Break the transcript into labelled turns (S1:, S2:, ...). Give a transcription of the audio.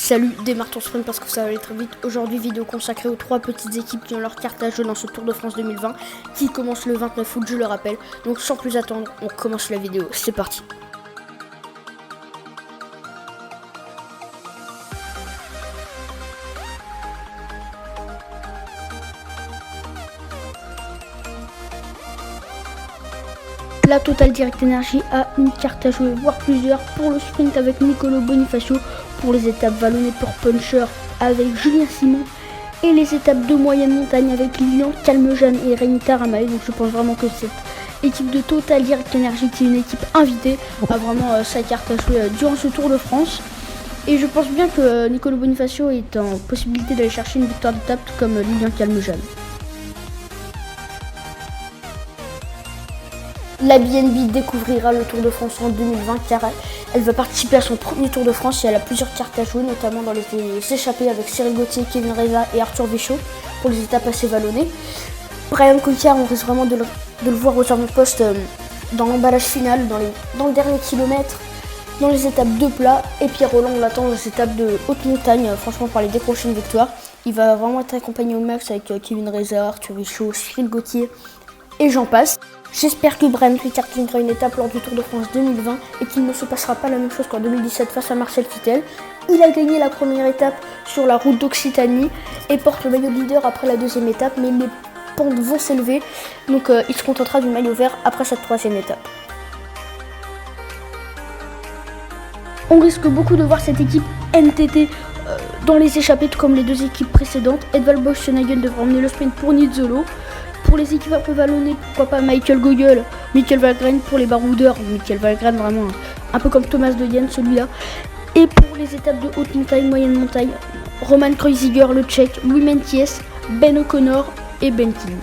S1: Salut, démarre ton sprint parce que ça va aller très vite. Aujourd'hui, vidéo consacrée aux 3 petites équipes qui ont leur carte à jouer dans ce Tour de France 2020 qui commence le 29 août, je le rappelle. Donc sans plus attendre, on commence la vidéo, c'est parti. La Total Direct Energy a une carte à jouer, voire plusieurs, pour le sprint avec Nicolo Bonifacio, pour les étapes vallonnées pour Puncher avec Julien Simon, et les étapes de moyenne montagne avec Lilian Calmejane et Rémi Taramae. Donc je pense vraiment que cette équipe de Total Direct Energy, qui est une équipe invitée, a vraiment sa carte à jouer durant ce Tour de France. Et je pense bien que Nicolo Bonifacio est en possibilité d'aller chercher une victoire d'étape, tout comme Lilian Calmejane. La BNB découvrira le Tour de France en 2020 car elle va participer à son premier Tour de France et elle a plusieurs cartes à jouer, notamment dans les échappées avec Cyril Gauthier, Kevin Reza et Arthur Vichot pour les étapes assez vallonnées. Brian Cocard, on risque vraiment de le voir aux avant-postes dans l'emballage final, dans le dernier kilomètre, dans les étapes de plat. Et Pierre Rolland, on l'attend dans les étapes de haute montagne, franchement pour aller décrocher une victoire. Il va vraiment être accompagné au max avec Kevin Reza, Arthur Vichot, Cyril Gauthier et j'en passe. J'espère que Brian Cocard gagnera une étape lors du Tour de France 2020 et qu'il ne se passera pas la même chose qu'en 2017 face à Marcel Kittel. Il a gagné la première étape sur la route d'Occitanie et porte le maillot de leader après la deuxième étape, mais les pentes vont s'élever, donc il se contentera du maillot vert après cette troisième étape. On risque beaucoup de voir cette équipe NTT dans les échappées, tout comme les deux équipes précédentes. Edvald Boasson-Hagen devra emmener le sprint pour Nizzolo. Pour les équipes un peu vallonnées, pourquoi pas Michael Gogol, Michael Valgren pour les baroudeurs, Michael Valgren vraiment un peu comme Thomas de Yen celui-là. Et pour les étapes de haute montagne, moyenne montagne, Roman Kreuziger le tchèque, Louis Menties, Ben O'Connor et Ben King.